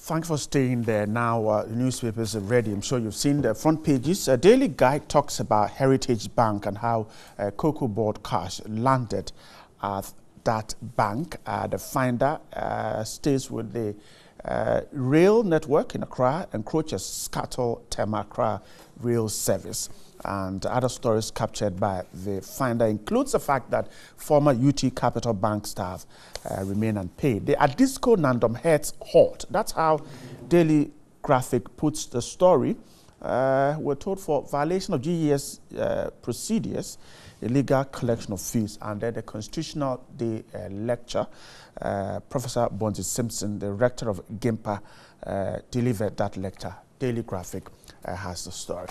Thanks for staying there. Now, the newspapers are ready. I'm sure you've seen the front pages. A Daily Guide talks about Heritage Bank and how Cocoa Board cash landed at that bank. The finder stays with the rail network in Accra, encroaches Scuttle Tema Accra rail service. And other stories captured by the finder includes the fact that former UT Capital Bank staff remain unpaid. The Adisco Nandom Heads halt. That's how Daily Graphic puts the story. We're told for violation of GES procedures, illegal collection of fees, and then the Constitutional Day lecture. Professor Bonzi Simpson, the rector of GIMPA, delivered that lecture. Daily Graphic has the story.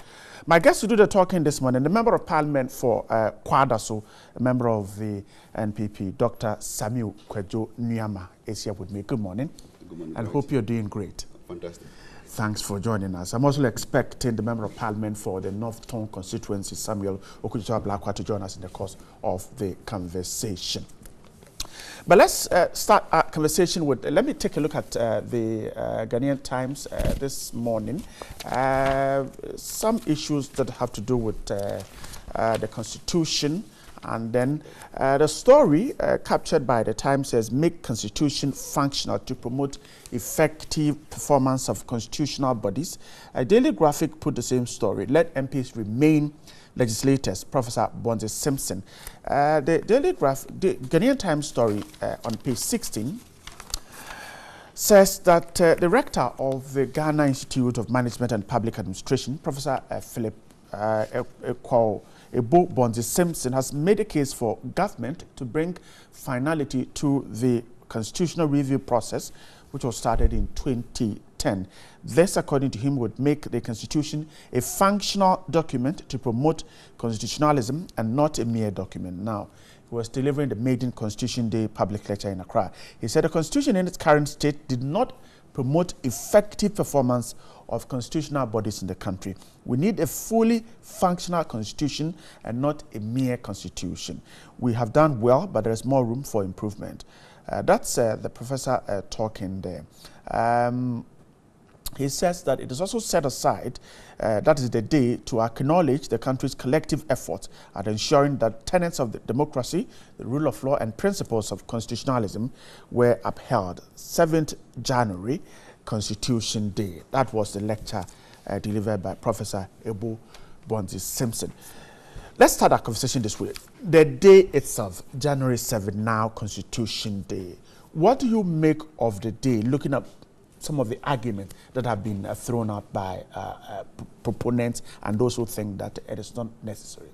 My guest to do the talking this morning, the Member of Parliament for Kwadaso, a member of the NPP, Dr. Samuel Kwejo Nyama, is here with me. Good morning. Good morning. And hope you're doing great. Fantastic. Thanks for joining us. I'm also expecting the Member of Parliament for the North Tongue constituency, Samuel Okujicha-Blakwa, to join us in the course of the conversation. But let's start our conversation with, let me take a look at the Ghanaian Times this morning. Some issues that have to do with the Constitution, and then the story captured by the Times says, make Constitution functional to promote effective performance of constitutional bodies. A Daily Graphic put the same story, let MPs remain legislators, Professor Bonzi Simpson. The Ghanaian Times story on page 16 says that the rector of the Ghana Institute of Management and Public Administration, Professor Philip Ebo Bonzi Simpson, has made a case for government to bring finality to the constitutional review process, which was started in 2010. This, according to him, would make the Constitution a functional document to promote constitutionalism and not a mere document. Now, he was delivering the maiden Constitution Day public lecture in Accra. He said the Constitution in its current state did not promote effective performance of constitutional bodies in the country. We need a fully functional constitution and not a mere constitution. We have done well, but there is more room for improvement. That's the professor talking there. He says that it is also set aside, that is the day, to acknowledge the country's collective efforts at ensuring that tenets of the democracy, the rule of law, and principles of constitutionalism were upheld. 7th January, Constitution Day. That was the lecture delivered by Professor Ebo Bonzi Simpson. Let's start our conversation this way. The day itself, January 7, now Constitution Day. What do you make of the day, looking at some of the arguments that have been thrown out by proponents and those who think that it is not necessary?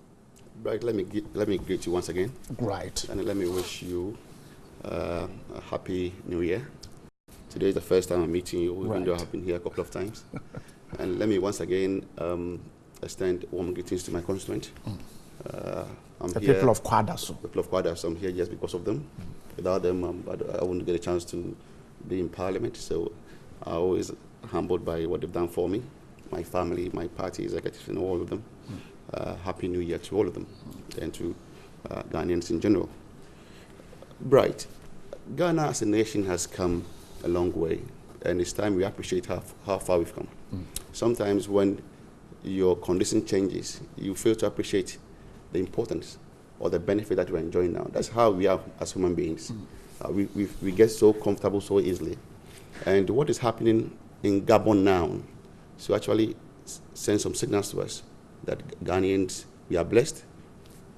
Right, let me greet you once again. Right. And let me wish you a happy new year. Today is the first time I'm meeting you, even though I've been here a couple of times. And let me once again extend warm greetings to my constituent. The people of Kwadaso. The people of Kwadaso. I'm here just because of them. Without them, I wouldn't get a chance to be in Parliament. So I'm always humbled by what they've done for me, my family, my party executives, and all of them. Happy New Year to all of them, and to Ghanaians in general. Right. Ghana as a nation has come a long way, and it's time we appreciate how far we've come. Sometimes when your condition changes, you fail to appreciate the importance or the benefit that we're enjoying now. That's how we are as human beings. We get so comfortable so easily. And what is happening in Gabon now, so actually send some signals to us that Ghanaians, we are blessed,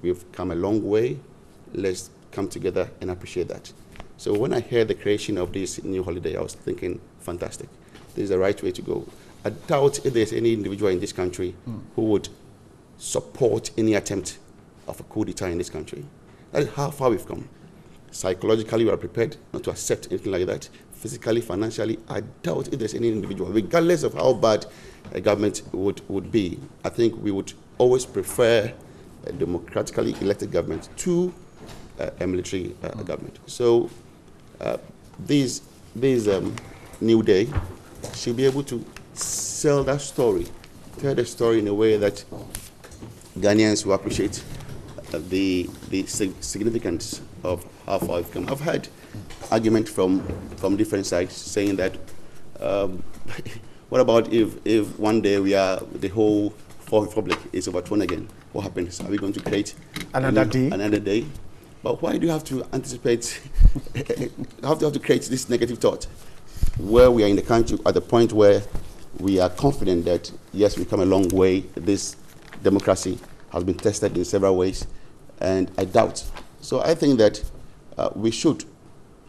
we've come a long way, let's come together and appreciate that. So when I heard the creation of this new holiday, I was thinking, fantastic, this is the right way to go. I doubt if there's any individual in this country who would support any attempt of a coup d'etat in this country. That is how far we've come. Psychologically, we are prepared not to accept anything like that. Physically, financially, I doubt if there's any individual, regardless of how bad a government would be. I think we would always prefer a democratically elected government to a military government. So this new day should be able to sell that story, tell the story in a way that Ghanaians will appreciate the significance of how far we've come. I've heard argument from different sides saying that What about if one day the whole Fourth Republic is overthrown again? What happens? Are we going to create another day? Another day? But why do you have to anticipate? Have to create this negative thought? Where we are in the country at the point where we are confident that yes, we've come a long way. This democracy has been tested in several ways, and I doubt. So I think that we should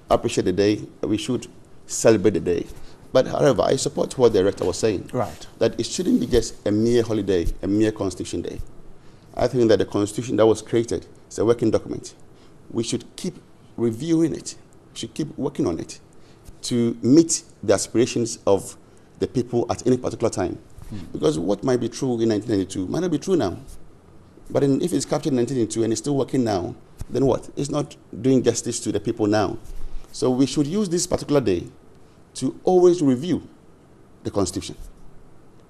appreciate the day. We should celebrate the day. But however, I support what the director was saying. Right. That it shouldn't be just a mere holiday, a mere Constitution Day. I think that the Constitution that was created is a working document. We should keep reviewing it. We should keep working on it to meet the aspirations of the people at any particular time. Because what might be true in 1992 might not be true now. But if it's captured in 1992 and it's still working now, then what? It's not doing justice to the people now. So we should use this particular day to always review the Constitution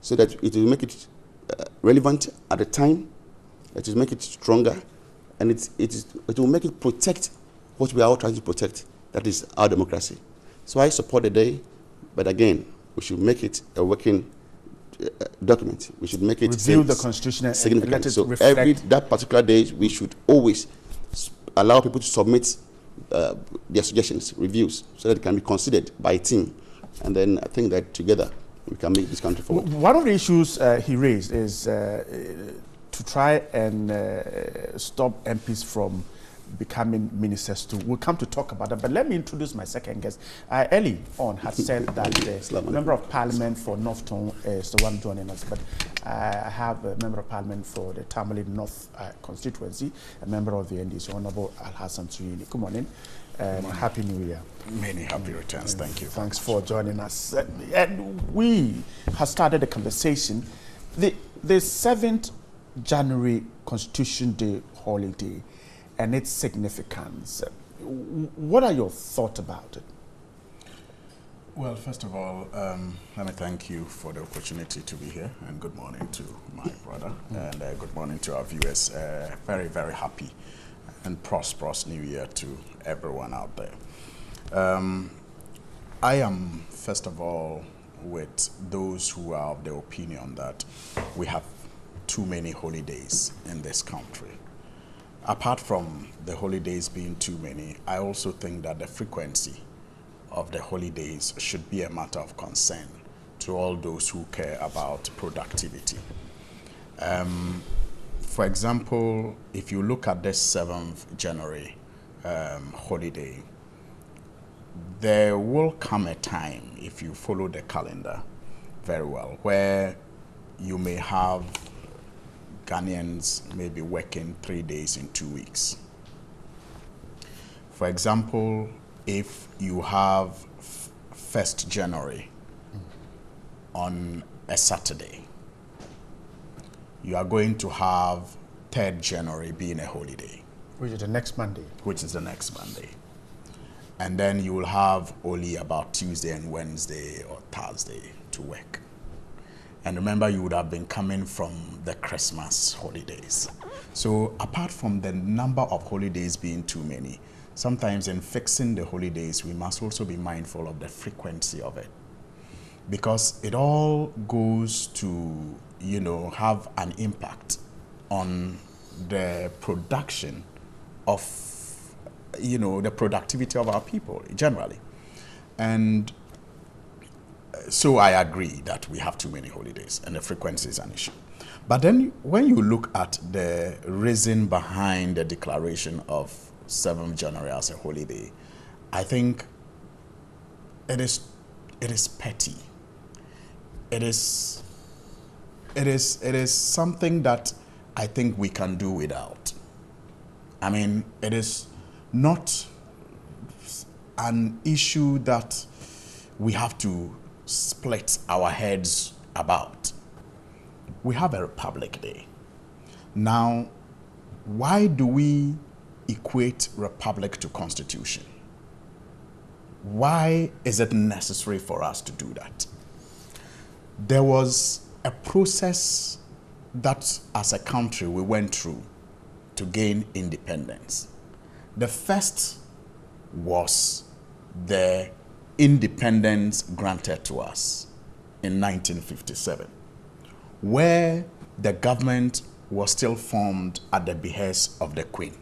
so that it will make it relevant at the time, it will make it stronger, and it will make it protect what we are all trying to protect, that is our democracy. So I support the day, but again, we should make it a working document. We should make it review the Constitution and let it so reflect. that particular day, we should always allow people to submit their suggestions, reviews, so that it can be considered by a team. And then I think that together we can make this country forward. One of the issues he raised is to try and stop MPs from becoming ministers too. We'll come to talk about that, but let me introduce my second guest. Early on had said that the Member of Parliament for North Tongue is the one joining us, but I have a Member of Parliament for the Tamale North constituency, a member of the NDC, Honorable Alhassan Suhuyini. Good morning. Happy New Year. Many happy returns. Thank you. Thanks for joining us. And we have started a conversation. The 7th January Constitution Day holiday and its significance. What are your thoughts about it? Well, first of all, let me thank you for the opportunity to be here, and good morning to my brother, and good morning to our viewers. Very, very happy and prosperous New Year to everyone out there. I am, first of all, with those who are of the opinion that we have too many holidays in this country. Apart from the holidays being too many, I also think that the frequency of the holidays should be a matter of concern to all those who care about productivity. For example, if you look at this 7th January holiday, there will come a time, if you follow the calendar very well, where you may have Ghanaians may be working 3 days in 2 weeks. For example, if you have 1st January on a Saturday, you are going to have 3rd January being a holiday. Which is the next Monday. Which is the next Monday. And then you will have only about Tuesday and Wednesday or Thursday to work. And remember, you would have been coming from the Christmas holidays. So apart from the number of holidays being too many, sometimes in fixing the holidays, we must also be mindful of the frequency of it. Because it all goes to, have an impact on the production of, the productivity of our people generally. And so I agree that we have too many holidays and the frequency is an issue. But then when you look at the reason behind the declaration of 7th January as a holiday, I think it is petty. It is something that I think we can do without. I mean, it is not an issue that we have to split our heads about. We have a Republic Day. Now, why do we equate Republic to Constitution? Why is it necessary for us to do that? There was a process that as a country we went through to gain independence. The first was the independence granted to us in 1957, where the government was still formed at the behest of the Queen.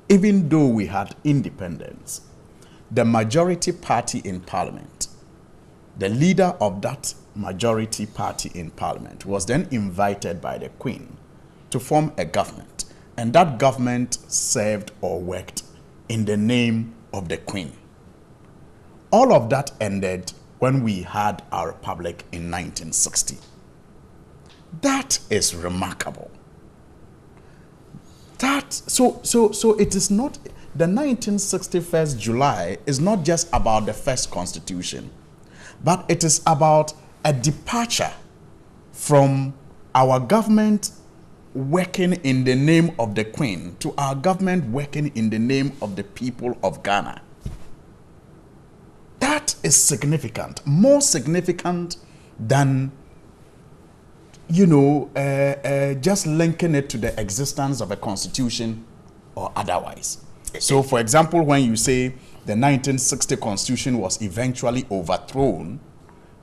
Even though we had independence, the majority party in Parliament, the leader of that majority party in Parliament, was then invited by the Queen to form a government, and that government served or worked in the name of the Queen. All of that ended when we had our republic in 1960. That is remarkable. So it is not, the 1961st July is not just about the first constitution, but it is about a departure from our government working in the name of the Queen to our government working in the name of the people of Ghana. That is significant, more significant than, just linking it to the existence of a constitution or otherwise. So, for example, when you say the 1960 constitution was eventually overthrown,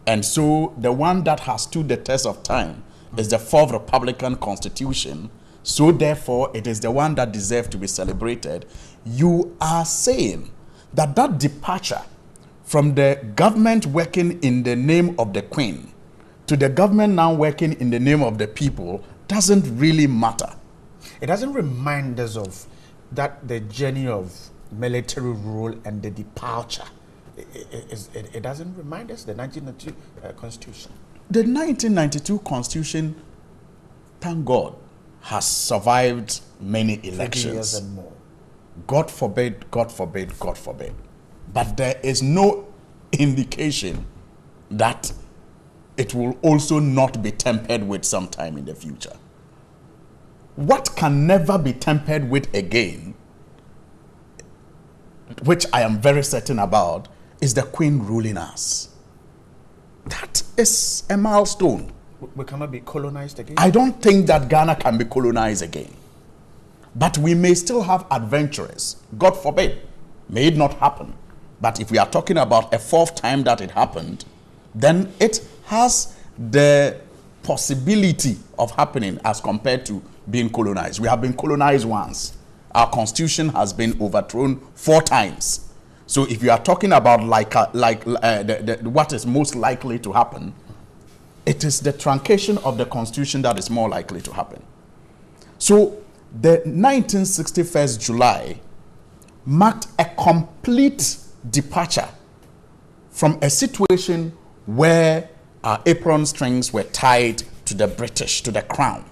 and so the one that has stood the test of time is the fourth Republican Constitution, so therefore it is the one that deserves to be celebrated, you are saying that that departure from the government working in the name of the Queen to the government now working in the name of the people doesn't really matter. It doesn't remind us of that the journey of military rule and the departure. It doesn't remind us the 1992 Constitution. The 1992 Constitution, thank God, has survived many elections. 30 years and more. God forbid, God forbid, God forbid. But there is no indication that it will also not be tampered with sometime in the future. What can never be tampered with again, which I am very certain about, is the Queen ruling us. That is a milestone. We cannot be colonized again? I don't think that Ghana can be colonized again. But we may still have adventurers. God forbid. May it not happen. But if we are talking about a fourth time that it happened, then it has the possibility of happening as compared to being colonized. We have been colonized once. Our constitution has been overthrown 4 times. So if you are talking about what is most likely to happen, it is the truncation of the constitution that is more likely to happen. So the 1961st July marked a complete departure from a situation where our apron strings were tied to the British, to the crown.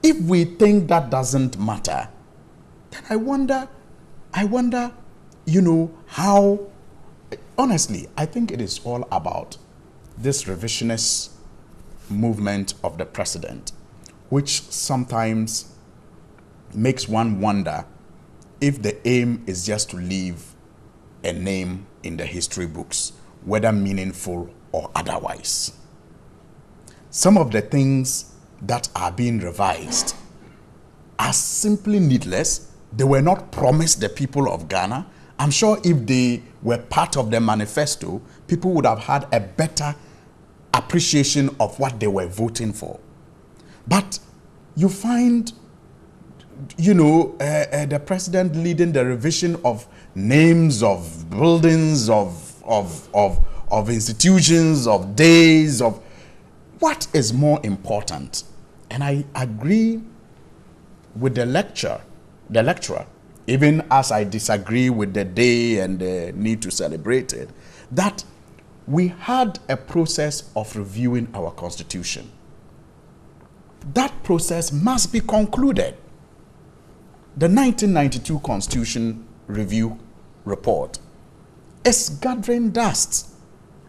If we think that doesn't matter, then I wonder, how, honestly, I think it is all about this revisionist movement of the president, which sometimes makes one wonder if the aim is just to leave a name in the history books, whether meaningful or otherwise. Some of the things that are being revised are simply needless. They were not promised the people of Ghana. I'm sure if they were part of the manifesto, people would have had a better appreciation of what they were voting for. But you find, the president leading the revision of names of buildings, of institutions, of days, of what is more important. And I agree with the lecturer, even as I disagree with the day and the need to celebrate it, that we had a process of reviewing our constitution. That process must be concluded. The 1992 Constitution Review Report is gathering dust.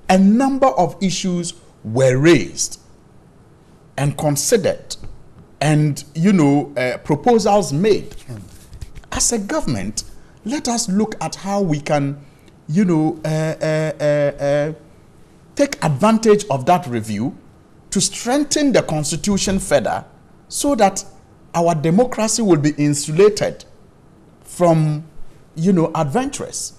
A number of issues were raised and considered and, proposals made. As a government, let us look at how we can, take advantage of that review to strengthen the constitution further so that our democracy will be insulated from, adventurers.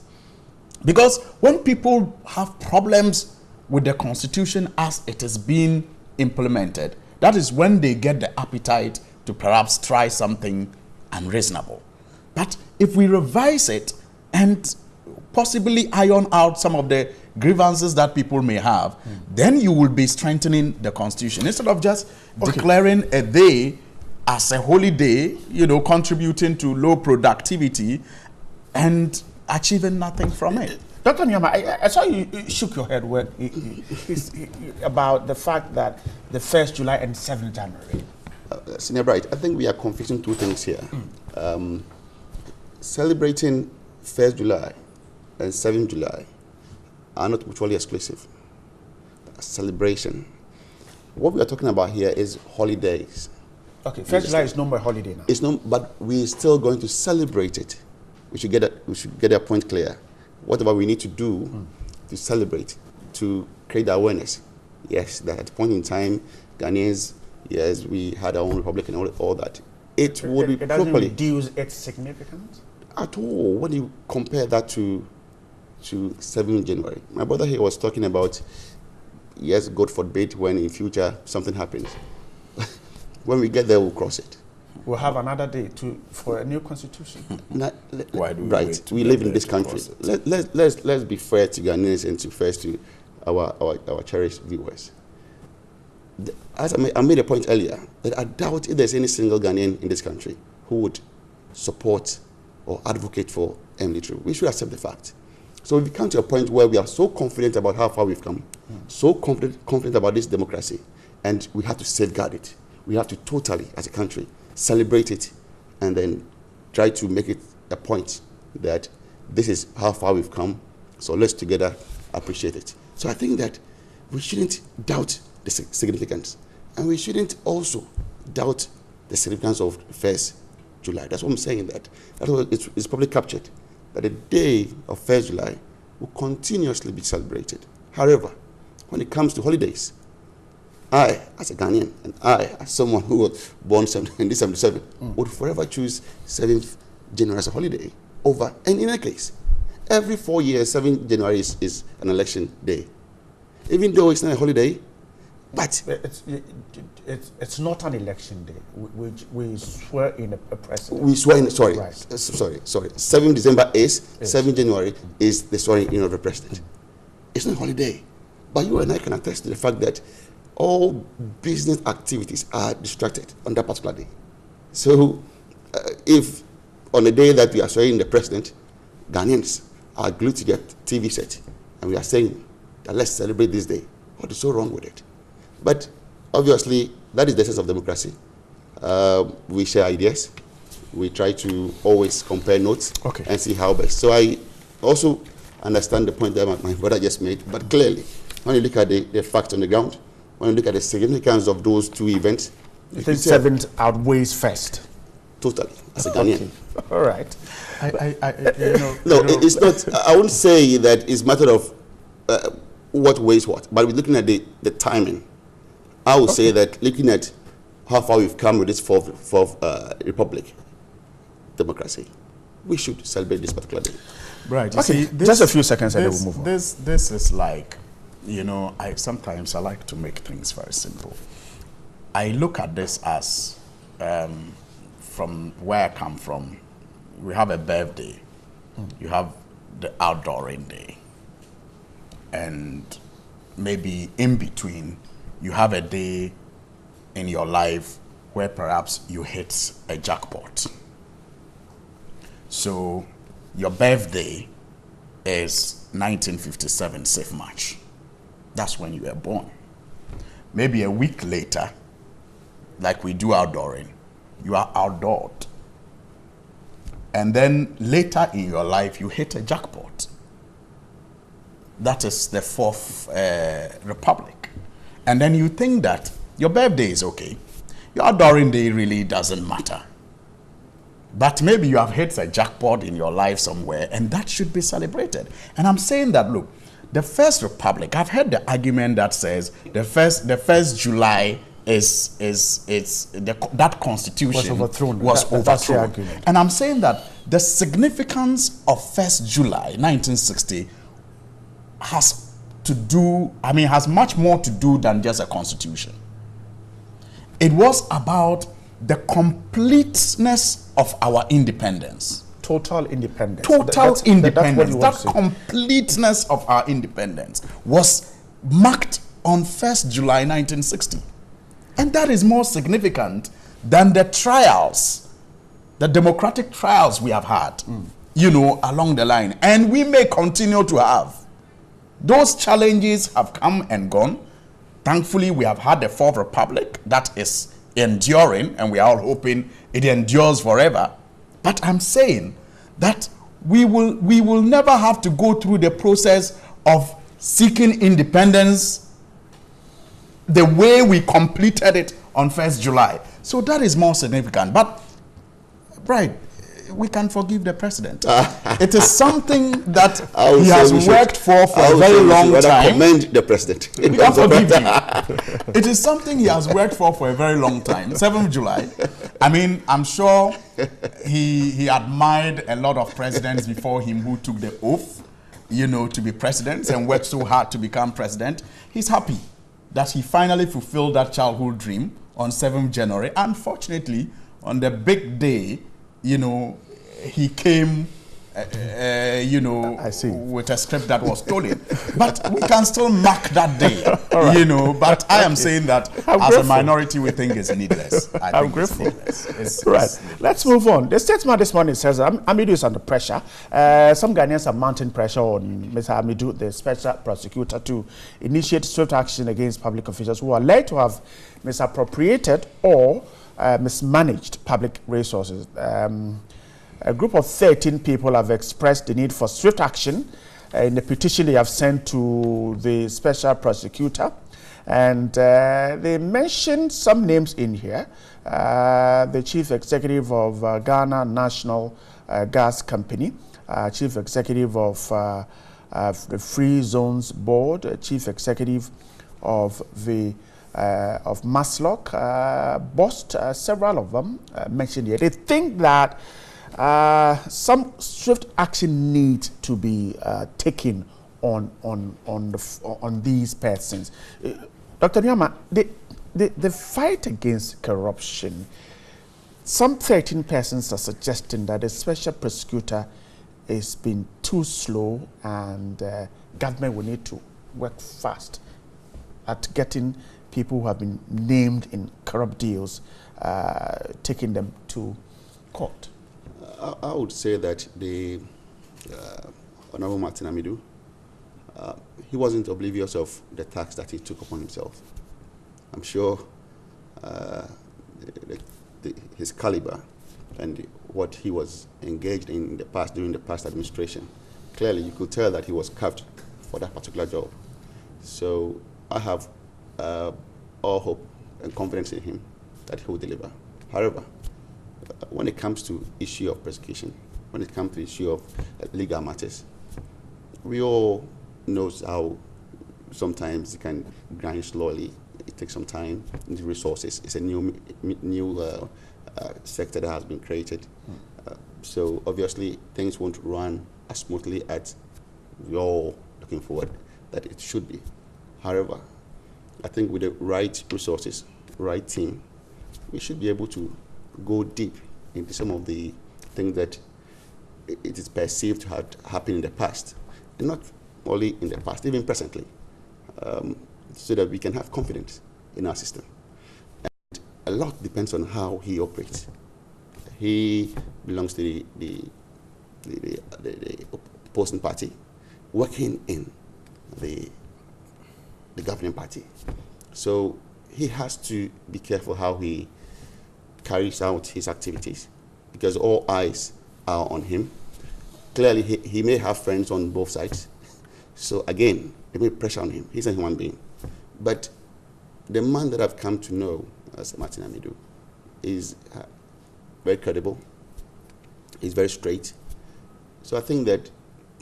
Because when people have problems with the constitution as it is being implemented, that is when they get the appetite to perhaps try something unreasonable. But if we revise it and possibly iron out some of the grievances that people may have, then you will be strengthening the constitution. Instead of just declaring a day as a holiday, contributing to low productivity and achieving nothing from it. Dr. Nyama, I saw you shook your head about the fact that the 1st July and 7th January. Senior Bright, I think we are confusing two things here. Celebrating 1st July and 7th July are not mutually exclusive. Celebration. What we are talking about here is holidays. Okay, 1st July is no more holiday now. It's no, but we're still going to celebrate it. We should get that point clear. Whatever we need to do to celebrate, to create awareness. Yes, that at a point in time, Ghanaians, yes, we had our own republic and all that. It would be doesn't properly reduce its significance at all when you compare that to 7th January. My brother here was talking about, yes, God forbid when in future something happens. When we get there, we'll cross it. We'll have another day for a new constitution. Why do we right, we live in this country. Let's be fair to Ghanaians and to our cherished viewers. As I made a point earlier, that I doubt if there's any single Ghanaian in this country who would support or advocate for Emily True. We should accept the fact. So we come to a point where we are so confident about how far we've come, so confident about this democracy, and we have to safeguard it. We have to totally, as a country, celebrate it, and then try to make it a point that this is how far we've come, so let's together appreciate it. So I think that we shouldn't doubt the significance, and we shouldn't also doubt the significance of 1st July. That's what I'm saying, that it's probably captured, that the day of 1st July will continuously be celebrated. However, when it comes to holidays, I, as a Ghanaian, and I, as someone who was born in 1977, would forever choose 7th January as a holiday over, and in any case, every 4 years, 7th January is an election day. Even though it's not a holiday, but it's not an election day. We swear in a precedent. We swear in, sorry. 7th December is, 7th January is the swearing in of the president. It's not a holiday. But you and I can attest to the fact that all business activities are distracted on that particular day. So if on the day that we are swearing the president, Ghanaians are glued to their TV set and we are saying that let's celebrate this day, what is so wrong with it? But obviously, that is the essence of democracy. We share ideas. We try to always compare notes and see how best. So I also understand the point that my brother just made, but clearly, when you look at the facts on the ground, when you look at the significance of those two events, you think 7th outweighs 1st? Totally, as a Ghanaian. All right. It's not. I won't say that it's a matter of what weighs what, but we're looking at the timing. I would say that looking at how far we've come with this fourth republic, democracy, we should celebrate this particular day. Right. Okay. Just a few seconds and then we'll move on. This is like, sometimes I like to make things very simple. I look at this as, from where I come from, we have a birthday, you have the outdooring day, and maybe in between, you have a day in your life where perhaps you hit a jackpot. So your birthday is 1957 Safe March. That's when you were born. Maybe a week later, like we do outdooring, you are outdoored. And then later in your life, you hit a jackpot. That is the Fourth Republic. And then you think that your birthday is okay. Your outdooring day really doesn't matter. But maybe you have hit a jackpot in your life somewhere, and that should be celebrated. And I'm saying that, look, the First Republic, I've heard the argument that says the first July that constitution Was overthrown. Was That's the overthrown. argument. And I'm saying that the significance of 1st July 1960 has much more to do than just a constitution. It was about the completeness of our independence. Total independence. Total independence. That's what you want to say. Completeness of our independence was marked on 1st July 1960. And that is more significant than the trials, the democratic trials we have had, along the line. And we may continue to have. Those challenges have come and gone. Thankfully, we have had the 4th Republic that is enduring, and we are all hoping it endures forever. But I'm saying that we will never have to go through the process of seeking independence the way we completed it on 1st July. So that is more significant. But, right, we can forgive the president. It is something that he has worked for a very long time. Commend the president. We can forgive you. It is something he has worked for a very long time. 7th July. I mean, I'm sure he admired a lot of presidents before him who took the oath, to be presidents and worked so hard to become president. He's happy that he finally fulfilled that childhood dream on 7th January. Unfortunately, on the big day, he came, I see. with a script that was stolen. But we can still mark that day, But I am saying that as a minority, we think it's needless. I'm grateful. Right. Let's move on. The statement this morning says Hamidu is under pressure. Some Ghanaians are mounting pressure on Mr. Hamidu, the special prosecutor, to initiate swift action against public officials who are alleged to have misappropriated or mismanaged public resources. A group of 13 people have expressed the need for swift action in the petition they have sent to the special prosecutor. And they mentioned some names in here. The chief executive of Ghana National Gas Company, chief executive of the Free Zones Board, chief executive of the of Maslock, Bost, several of them mentioned here. They think that some swift action needs to be taken on these persons. Dr. Nyama, the fight against corruption, some 13 persons are suggesting that the special prosecutor has been too slow and government will need to work fast at getting people who have been named in corrupt deals, taking them to court. I would say that the Honorable Martin Hamidu, he wasn't oblivious of the tax that he took upon himself. I'm sure his caliber and what he was engaged in the past, during the past administration, clearly you could tell that he was carved for that particular job. So I have all hope and confidence in him that he will deliver. However, when it comes to issue of persecution, when it comes to issue of legal matters, we all know how sometimes it can grind slowly. It takes some time, need resources. It's a new sector that has been created. So obviously things won't run as smoothly as we're all looking forward that it should be. However, I think with the right resources, right team, we should be able to go deep into some of the things that it is perceived to have happened in the past, and not only in the past, even presently, so that we can have confidence in our system. And a lot depends on how he operates. He belongs to the opposing party, working in the governing party. So he has to be careful how he carries out his activities, because all eyes are on him. Clearly, he may have friends on both sides. So again, there may be pressure on him. He's a human being. But the man that I've come to know as Martin Hamidu is very credible. He's very straight. So I think that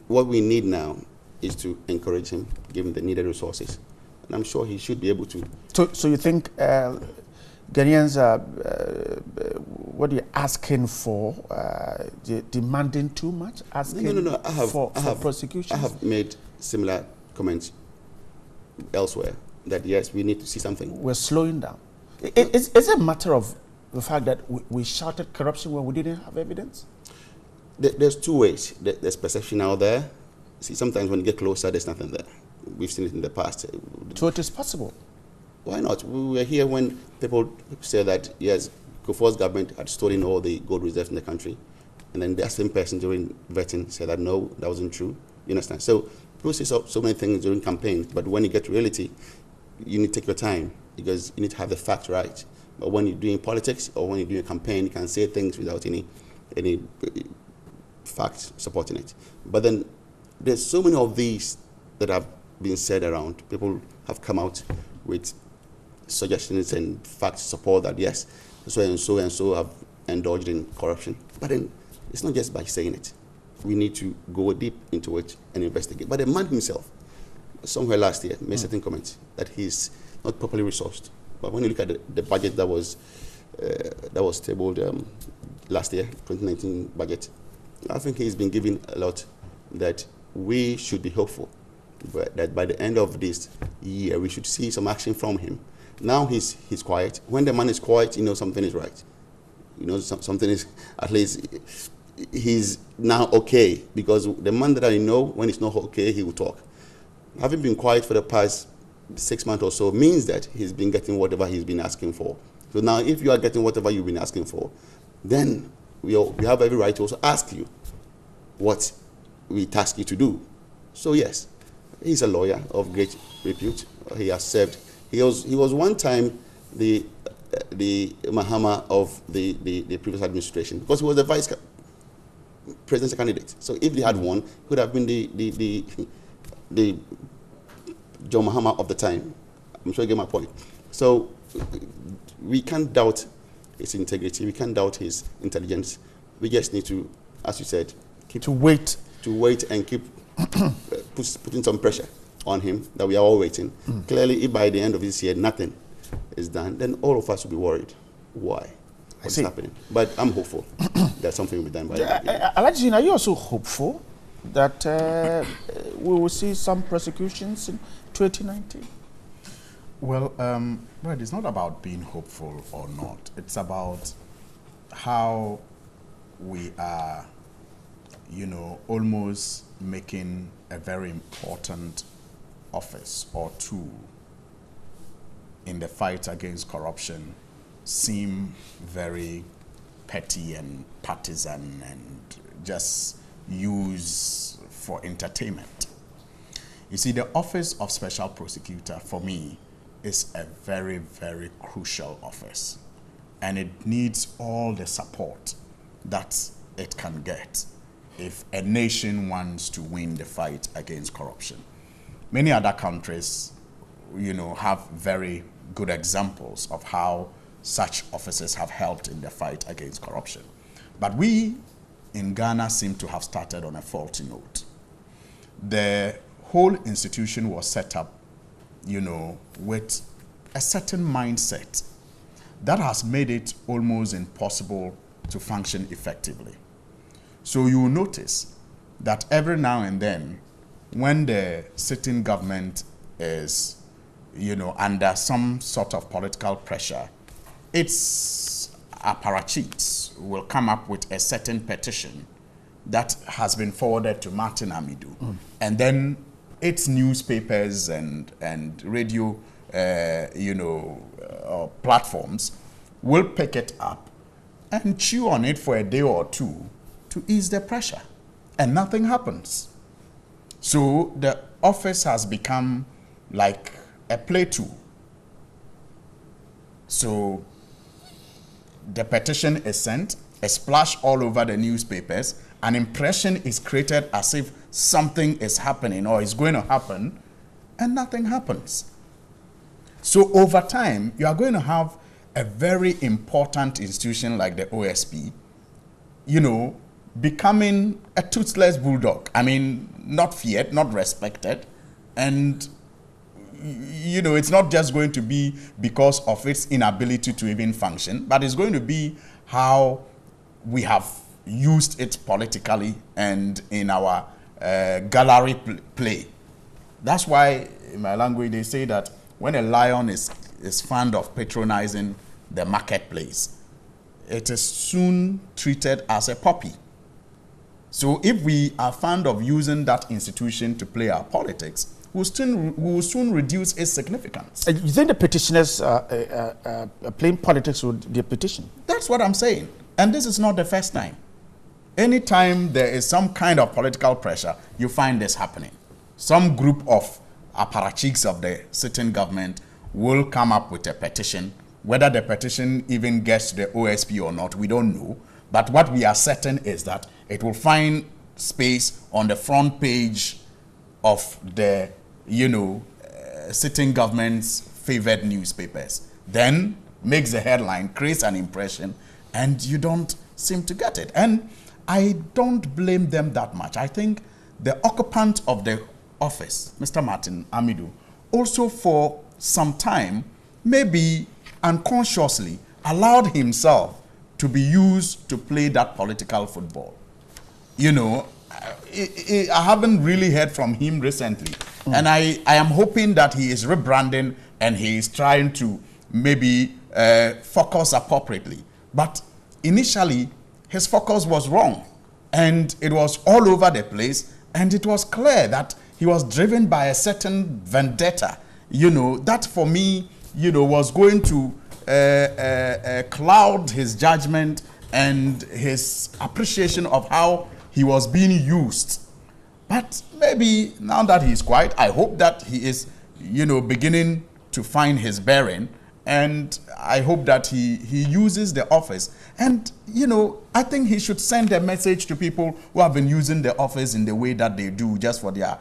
what we need now is to encourage him, give him the needed resources, and I'm sure he should be able to. So you think Ghanaians are, what are you asking for? Demanding too much? Asking No. I have prosecution? I have made similar comments elsewhere that yes, we need to see something. We're slowing down. Is it a matter of the fact that we shouted corruption when we didn't have evidence? There's two ways. There's perception out there. See, sometimes when you get closer, there's nothing there. We've seen it in the past. So it is possible. Why not? We were here when people said that, yes, Kufuor's government had stolen all the gold reserves in the country. And then that same person during vetting said that, no, that wasn't true. You understand? So people say so many things during campaigns, but when you get to reality, you need to take your time because you need to have the facts right. But when you're doing politics or when you're doing a campaign, you can say things without any facts supporting it. But then there's so many of these that have been said around. People have come out with suggestions and facts to support that, yes, so and so have indulged in corruption. But then it's not just by saying it. We need to go deep into it and investigate. But the man himself, somewhere last year, made certain comments that he's not properly resourced. But when you look at the budget that was tabled last year, 2019 budget, I think he's been given a lot that we should be hopeful. But that by the end of this year, we should see some action from him. Now he's quiet. When the man is quiet, you know something is right. You know something is, at least, he's now okay. Because the man that I know, when he's not okay, he will talk. Having been quiet for the past 6 months or so means that he's been getting whatever he's been asking for. So now if you are getting whatever you've been asking for, then we have every right to also ask you what we task you to do. So yes, he's a lawyer of great repute. He has served. He was one time the Mahama of the previous administration because he was the vice presidential candidate. So if they had won, he would have been the John Mahama of the time. I'm sure you get my point. So we can't doubt his integrity. We can't doubt his intelligence. We just need to, as you said, keep wait and keep putting some pressure on him that we are all waiting. Clearly, if by the end of this year nothing is done, then all of us will be worried. Why? What's happening? But I'm hopeful that something will be done by the Alhaji, are you also hopeful that we will see some prosecutions in 2019? Well, Brad, it's not about being hopeful or not. It's about how we are, almost making a very important office or tool in the fight against corruption seem very petty and partisan and just used for entertainment. You see, the office of special prosecutor for me is a very, very crucial office, and it needs all the support that it can get if a nation wants to win the fight against corruption. Many other countries, have very good examples of how such offices have helped in the fight against corruption. But we in Ghana seem to have started on a faulty note. The whole institution was set up, with a certain mindset that has made it almost impossible to function effectively. So you will notice that every now and then, when the sitting government is, under some sort of political pressure, its apparatchiks will come up with a certain petition that has been forwarded to Martin Amidu. And then its newspapers and radio, platforms will pick it up and chew on it for a day or two to ease the pressure. And nothing happens. So the office has become like a play tool. So the petition is sent, a splash all over the newspapers, an impression is created as if something is happening or is going to happen, and nothing happens. So over time, you are going to have a very important institution like the OSP, becoming a toothless bulldog. I mean, not feared, not respected, and, you know, it's not just going to be because of its inability to even function, but it's going to be how we have used it politically and in our gallery play. That's why, in my language, they say that when a lion is fond of patronizing the marketplace, it is soon treated as a puppy. So if we are fond of using that institution to play our politics, we will soon reduce its significance. You think the petitioners playing politics with the petition? That's what I'm saying. And this is not the first time. Anytime there is some kind of political pressure, you find this happening. Some group of apparatchiks of the sitting government will come up with a petition. Whether the petition even gets to the OSP or not, we don't know. But what we are certain is that it will find space on the front page of the, sitting government's favored newspapers. Then makes the headline, creates an impression, and you don't seem to get it. And I don't blame them that much. I think the occupant of the office, Mr. Martin Amidu, also for some time, maybe unconsciously, allowed himself to be used to play that political football. I haven't really heard from him recently. And I am hoping that he is rebranding and he is trying to maybe focus appropriately. But initially, his focus was wrong. And it was all over the place. And it was clear that he was driven by a certain vendetta. That for me, was going to cloud his judgment and his appreciation of how he was being used. But maybe now that he's quiet, I hope that he is, beginning to find his bearing. And I hope that he uses the office. And, I think he should send a message to people who have been using the office in the way that they do just for their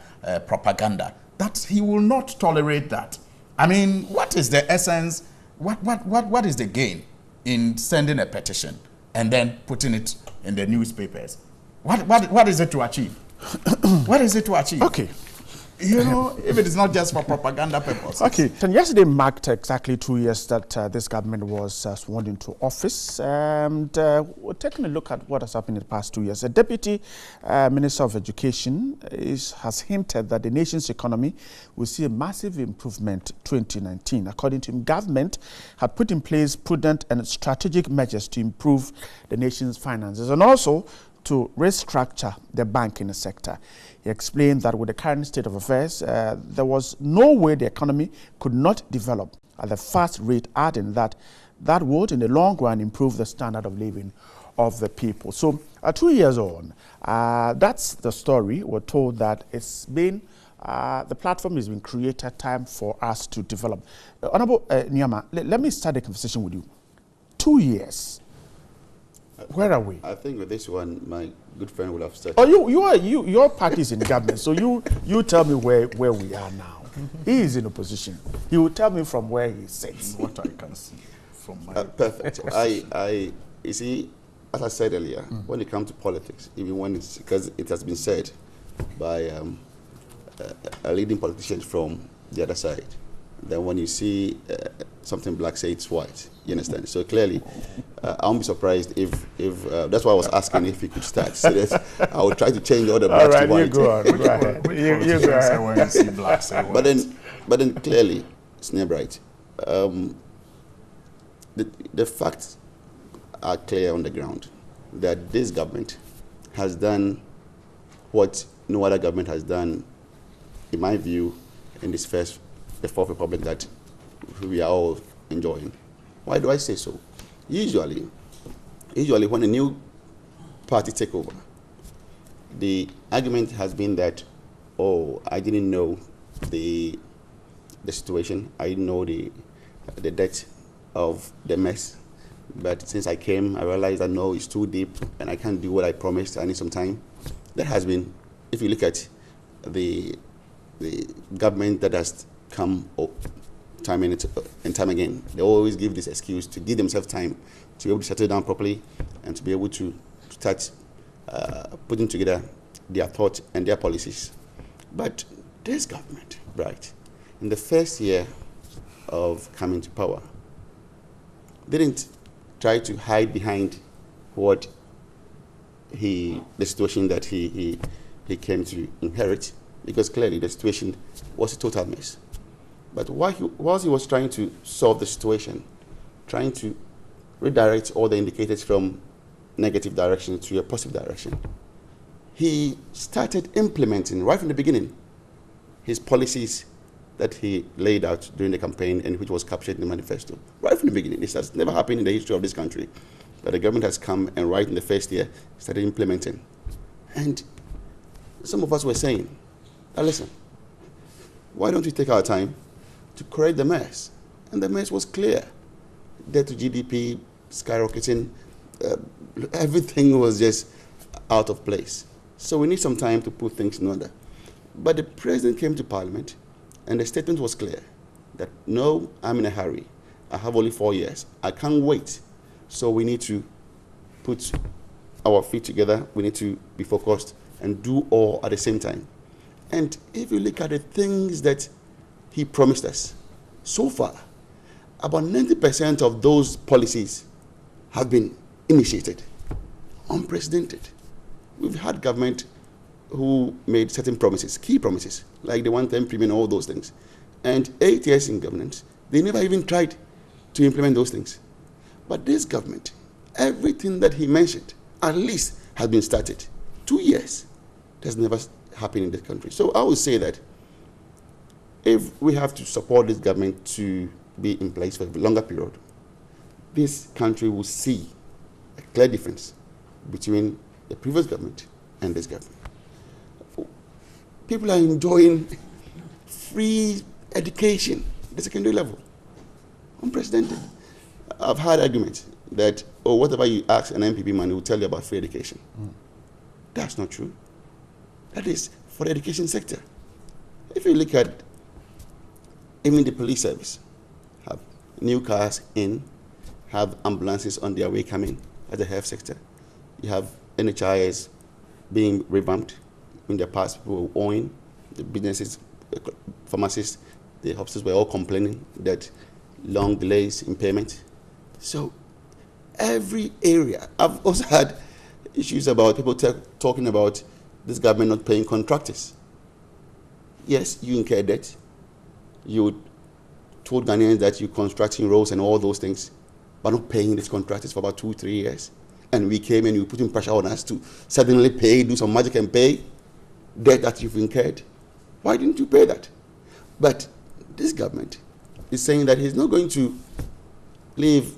propaganda, that he will not tolerate that. I mean, what is the essence? What is the gain in sending a petition and then putting it in the newspapers? What is it to achieve? What is it to achieve? Okay. If it is not just for propaganda purposes. Okay. And yesterday marked exactly 2 years that this government was sworn into office. And we're taking a look at what has happened in the past 2 years. The Deputy Minister of Education has hinted that the nation's economy will see a massive improvement 2019. According to him, government had put in place prudent and strategic measures to improve the nation's finances and also to restructure the banking sector. He explained that with the current state of affairs, there was no way the economy could not develop at the fast rate, adding that would, in the long run, improve the standard of living of the people. So, 2 years on, that's the story. We're told that it's been, the platform has been created, time for us to develop. Honorable Nyama, let me start the conversation with you. 2 years. Where are we? I think with this one, my good friend will have started. Oh, your party is in government, so you tell me where we are now. He is in opposition. He will tell me from where he sits. What I can see from my perfect. You see, as I said earlier, when it comes to politics, even when it's because it has been said by a leading politician from the other side, then when you see something black, say it's white. You understand? So clearly, I won't be surprised if that's why I was asking if he could start. So that I would try to change all the blacks to white. You go on. Go ahead. You go ahead. When you see black, say white. But then clearly, Snare Bright, the facts are clear on the ground that this government has done what no other government has done, in my view, in this the Fourth Republic that we are all enjoying. Why do I say so? Usually when a new party takes over, the argument has been that, oh, I didn't know the situation, I didn't know the depth of the mess, but since I came, I realized that no, it's too deep and I can't do what I promised, I need some time. That has been, if you look at the government that has come up time and time again, they always give this excuse to give themselves time to be able to settle down properly and to be able to start putting together their thoughts and their policies. But this government, right, in the first year of coming to power, didn't try to hide behind what the situation that he came to inherit, because clearly the situation was a total mess. But whilst he was trying to solve the situation, trying to redirect all the indicators from negative direction to a positive direction, he started implementing right from the beginning his policies that he laid out during the campaign and which was captured in the manifesto. Right from the beginning. This has never happened in the history of this country, that the government has come and right in the first year started implementing. And some of us were saying, now listen, why don't we take our time to correct the mess? And the mess was clear. Debt to GDP skyrocketing, everything was just out of place. So we need some time to put things in order. But the president came to Parliament and the statement was clear that no, I'm in a hurry. I have only 4 years. I can't wait. So we need to put our feet together. We need to be focused and do all at the same time. And if you look at the things that he promised us, so far, about 90% of those policies have been initiated, unprecedented. We've had government who made certain promises, key promises, like the one-time premium, all those things. And 8 years in governance, they never even tried to implement those things. But this government, everything that he mentioned, at least has been started. 2 years. That's never happened in this country. So I would say that if we have to support this government to be in place for a longer period, this country will see a clear difference between the previous government and this government. People are enjoying free education at the secondary level. Unprecedented. I've had arguments that, oh, whatever you ask an MPP man, he will tell you about free education. That's not true. That is for the education sector. If you look at even the police service, have new cars in, have ambulances on their way coming at the health sector. You have NHIS being revamped. In the past, people were owing, the businesses, pharmacists, the hospitals were all complaining that long delays in payment. So every area, I've also had issues about people talking about this government not paying contractors. Yes, you incur debt. You told Ghanaians that you're constructing roads and all those things, but not paying these contractors for about 2-3 years. And we came and you put pressure on us to suddenly pay, do some magic and pay debt that you've incurred. Why didn't you pay that? But this government is saying that he's not going to leave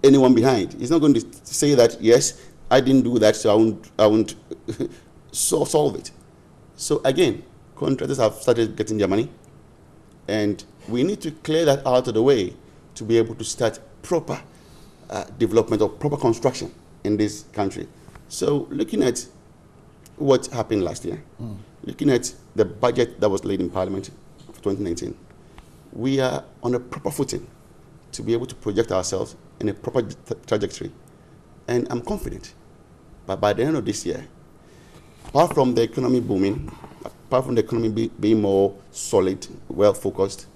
anyone behind. He's not going to say that, yes, I didn't do that, so I won't solve it. So again, contractors have started getting their money, and we need to clear that out of the way to be able to start proper development or proper construction in this country. So looking at what happened last year, looking at the budget that was laid in Parliament for 2019, we are on a proper footing to be able to project ourselves in a proper trajectory. And I'm confident that by the end of this year, apart from the economy booming, apart from the economy being more solid, well-focused,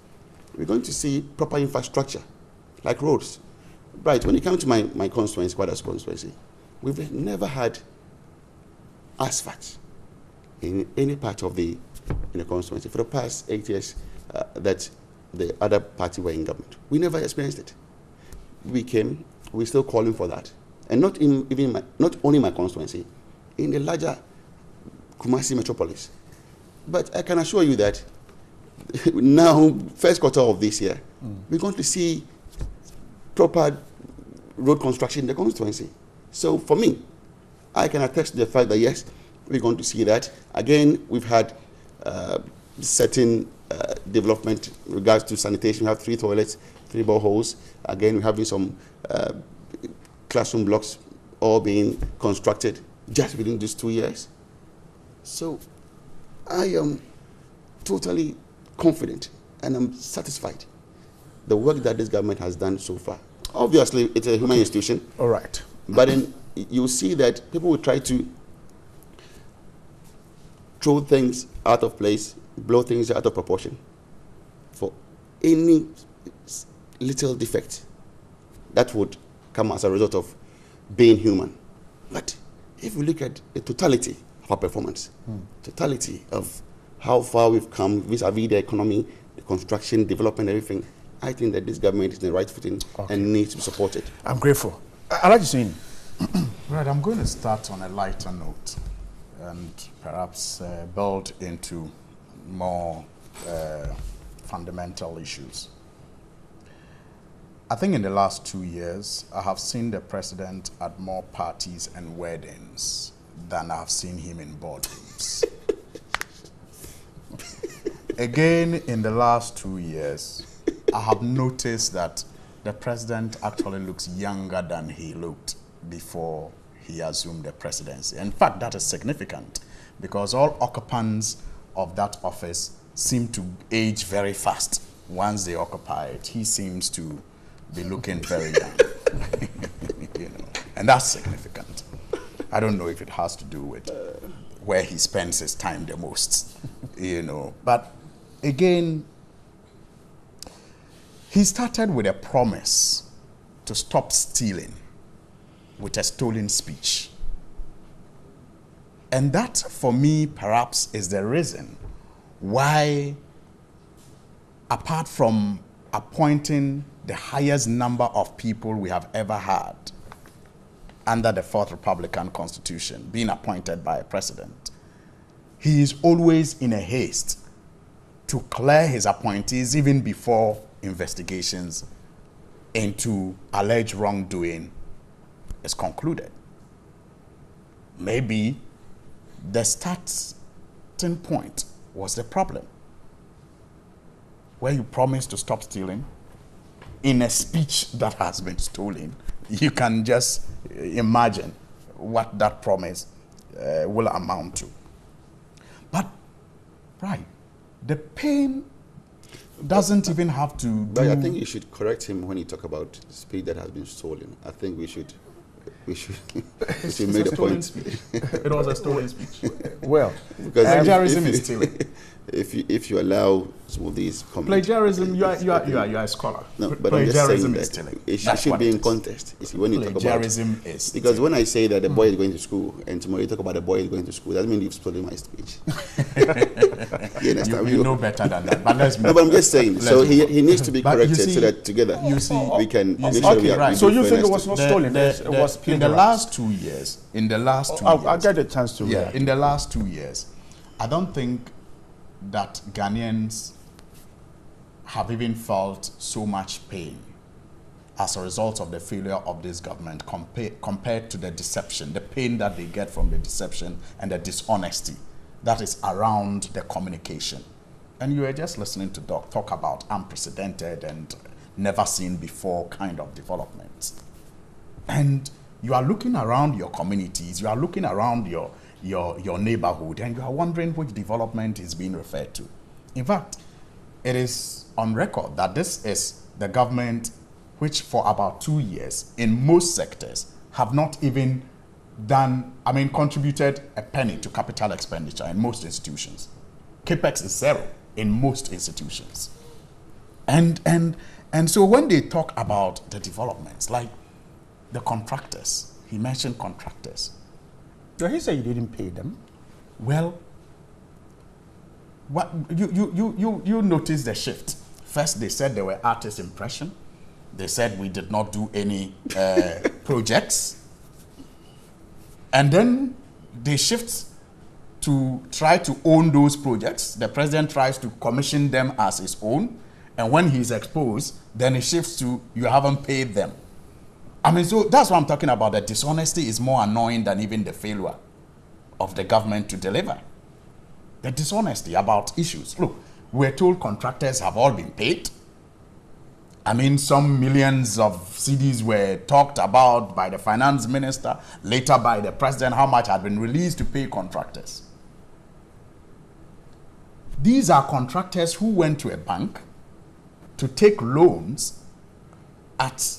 we're going to see proper infrastructure, like roads. Right, when it comes to my constituency, Kwadas constituency, we've never had asphalt in any part of the constituency for the past 8 years that the other party were in government. We never experienced it. We came, we're still calling for that. And not only my constituency, in the larger Kumasi metropolis. But I can assure you that now, first quarter of this year, we're going to see proper road construction in the constituency. So for me, I can attest to the fact that yes, we're going to see that. Again, we've had certain development in regards to sanitation. We have 3 toilets, 3 boreholes. Again, we're having some classroom blocks all being constructed just within these 2 years. So I am totally confident and I'm satisfied the work that this government has done so far. Obviously, it's a human institution. All right. But then you see that people will try to throw things out of place, blow things out of proportion. any little defect that would come as a result of being human. But if we look at the totality of our performance, totality of how far we've come vis-a-vis the economy, the construction, development, everything, I think that this government is in the right footing and needs to be supported. I'm grateful. Alhaji Suini. Right, I'm going to start on a lighter note and perhaps build into more fundamental issues. I think in the last 2 years, I have seen the president at more parties and weddings than I've seen him in boardrooms. Again, in the last 2 years, I have noticed that the president actually looks younger than he looked before he assumed the presidency. In fact, that is significant because all occupants of that office seem to age very fast. Once they occupy it, he seems to be looking very young. You know, and that's significant. I don't know if it has to do with where he spends his time the most, you know. But again, he started with a promise to stop stealing with a stolen speech. And that, for me, perhaps is the reason why, apart from appointing the highest number of people we have ever had under the Fourth Republican Constitution, being appointed by a president, he is always in a haste to clear his appointees even before investigations into alleged wrongdoing is concluded. Maybe the starting point was the problem, where you promised to stop stealing in a speech that has been stolen. You can just imagine what that promise will amount to. But, right, the pain doesn't even have to do... But I think you should correct him when you talk about the speech that has been stolen. I think we should make a point. It was a stolen speech. Well, because plagiarism is stealing. If you allow some of these comments, plagiarism, you are a scholar. No, but I'm just saying is that stealing. it should be in contest. You see, when you talk about plagiarism is stealing. because when I say that the boy is going to school and tomorrow you talk about the boy is going to school, that means you've stolen my speech. You understand? You know better than that. But let's move. No, but I'm just saying. So he needs to be But you corrected see- so that together you see- we can make see- sure okay, we are. right. we so do you think it fairness was to- not stolen? It was in the last 2 years, I'll get a chance to react. in the last 2 years, I don't think that Ghanaians have even felt so much pain as a result of the failure of this government compared to the deception, the pain that they get from the deception and the dishonesty that is around the communication. And you were just listening to Doc talk about unprecedented and never seen before kind of developments. And you are looking around your communities, you are looking around your neighborhood, and you are wondering which development is being referred to. In fact, it is on record that this is the government which for about 2 years in most sectors have not even contributed a penny to capital expenditure in most institutions. CAPEX is zero in most institutions. And so when they talk about the developments, like the contractors, he mentioned contractors. So he said you didn't pay them. Well, what you notice the shift. First, they said they were artist impression. They said we did not do any projects. And then they shift to try to own those projects. The president tries to commission them as his own. And when he's exposed, then it shifts to you haven't paid them. So that's what I'm talking about. The dishonesty is more annoying than even the failure of the government to deliver. The dishonesty about issues. Look, we're told contractors have all been paid. Some millions of CDs were talked about by the finance minister, later by the president, how much had been released to pay contractors. These are contractors who went to a bank to take loans at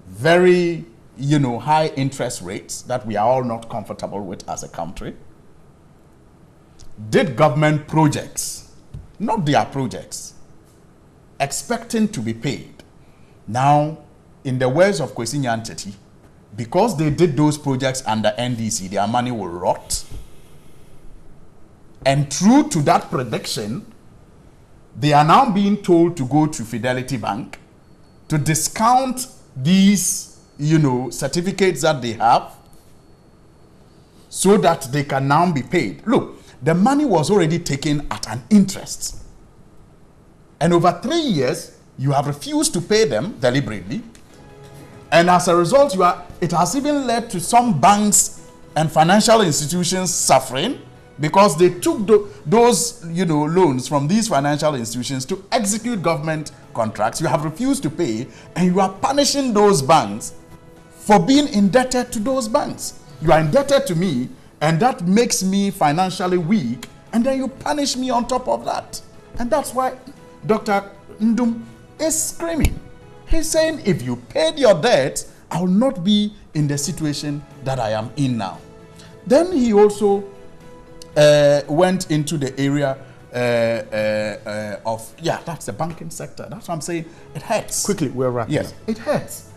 very, high interest rates that we are all not comfortable with as a country. Did government projects, not their projects, expecting to be paid. Now, in the words of Kwesi Nyantakyi, because they did those projects under NDC, their money will rot. And true to that prediction, they are now being told to go to Fidelity Bank to discount these, certificates that they have so that they can now be paid. Look, the money was already taken at an interest. And over 3 years, you have refused to pay them deliberately. And as a result, it has even led to some banks and financial institutions suffering because they took those loans from these financial institutions to execute government contracts. You have refused to pay, and you are punishing those banks for being indebted to those banks. You are indebted to me, and that makes me financially weak, and then you punish me on top of that. And that's why Dr. Ndum is screaming. He's saying, if you paid your debt, I will not be in the situation that I am in now. Then he also went into the area that's the banking sector. That's what I'm saying. It hurts. Quickly, we're wrapping up. Yes, it hurts.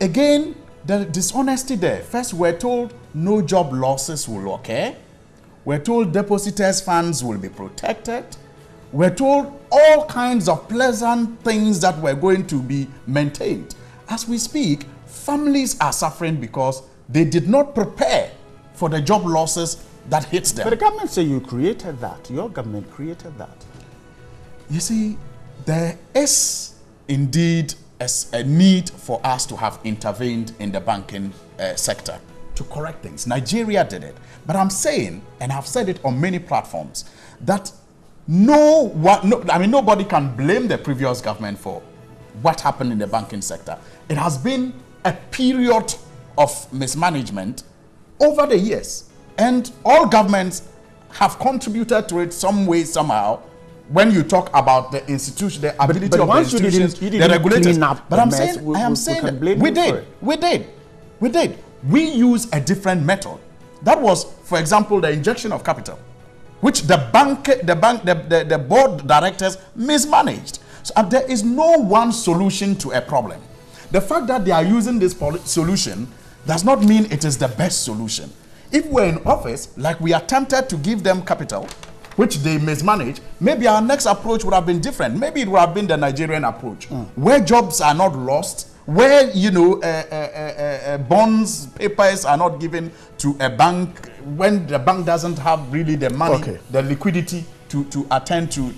Again, the dishonesty there. First, we're told no job losses will occur. We're told depositors' funds will be protected. We're told all kinds of pleasant things that were going to be maintained. As we speak, families are suffering because they did not prepare for the job losses that hits them. But the government say you created that. Your government created that. You see, there is indeed a need for us to have intervened in the banking sector to correct things. Nigeria did it. But I'm saying, and I've said it on many platforms, that nobody can blame the previous government for what happened in the banking sector. It has been a period of mismanagement over the years, and all governments have contributed to it some way, somehow. When you talk about the institution, the ability of the institutions, the regulators, but I'm saying we did. We use a different method. That was, for example, the injection of capital, which the board directors mismanaged. So there is no one solution to a problem. The fact that they are using this solution does not mean it is the best solution. If we're in office, like we attempted to give them capital, which they mismanaged, maybe our next approach would have been different. Maybe it would have been the Nigerian approach, where jobs are not lost, where bonds, papers are not given to a bank when the bank doesn't have really the money, the liquidity to attend to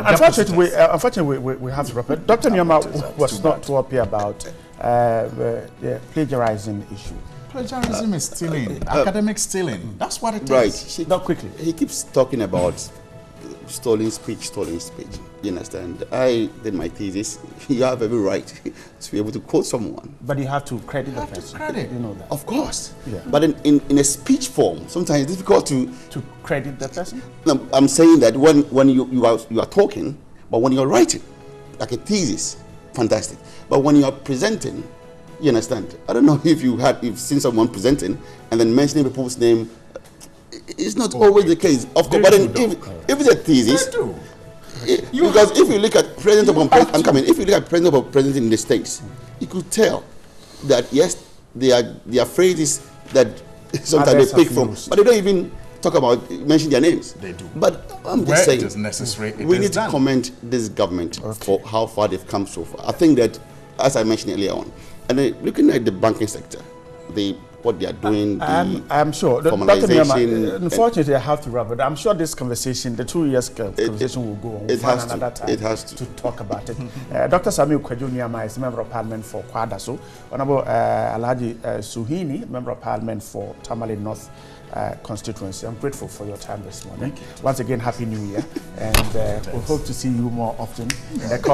unfortunately, we have to wrap it. Dr. Nneoma was not too happy about the plagiarizing issue. Plagiarism is stealing, academic stealing. That's what it is. Right. Not quickly. He keeps talking about stolen speech. You understand? I did my thesis. You have every right to be able to quote someone. But you have to credit the person. You know that. Of course. Yeah. But in a speech form, sometimes it's difficult to credit the person. No, I'm saying that when you are talking, but when you're writing, like a thesis, fantastic. But when you are presenting, you understand? I don't know if you've seen someone presenting and then mentioning people's name. It's not always the case, of course. But if it's a thesis, because if you look at President of President in the States, you could tell that yes, their phrases that sometimes they pick from, but they don't even talk about mention their names. They do. But I'm just saying, it is necessary, we need to commend this government for how far they've come so far. I think that, as I mentioned earlier on, and then looking at the banking sector, what they are doing, I'm sure. Dr. Nneoma, unfortunately, I have to wrap it. I'm sure this conversation, the 2 years conversation will go on. It has to talk about it. Dr. Samuel Kwadwo Nneoma is Member of Parliament for Kwadaso. Honorable Alhaji Suhuyini, Member of Parliament for Tamale North constituency. I'm grateful for your time this morning. Once again, Happy New Year, and we hope to see you more often in the